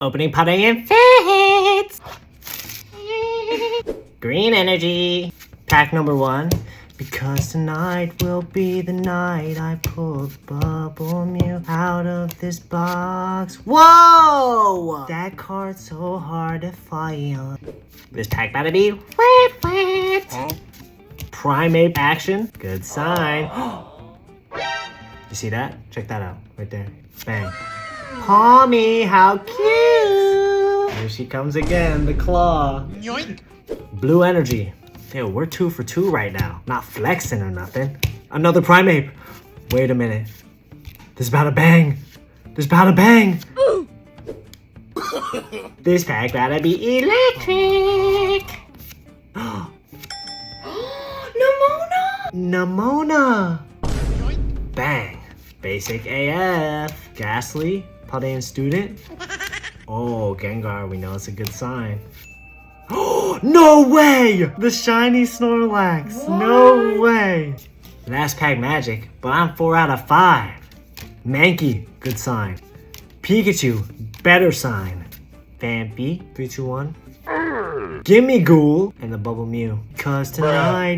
Opening Paldean fits! Green energy. Pack number 1. Because tonight will be the night I pull the Bubble Mew out of this box. Whoa! That card's so hard to find. This pack better be wet. Primate action. Good sign. You see that? Check that out. Right there. Bang. Palmy, how cute! Here she comes again, the claw. Yoink. Blue energy. Yo, we're 2 for 2 right now. Not flexing or nothing. Another primate. Wait a minute. This about to bang. This about to bang. This pack gotta be electric. Namona! Namona! Bang. Basic AF. Ghastly. Paldean student. Oh, Gengar, we know it's a good sign. No way! The shiny Snorlax. What? No way. Last pack magic, but I'm 4 out of 5. Mankey, good sign. Pikachu, better sign. Vampy, 3, 2, 1. Gimme Ghoul, and the Bubble Mew. Cause tonight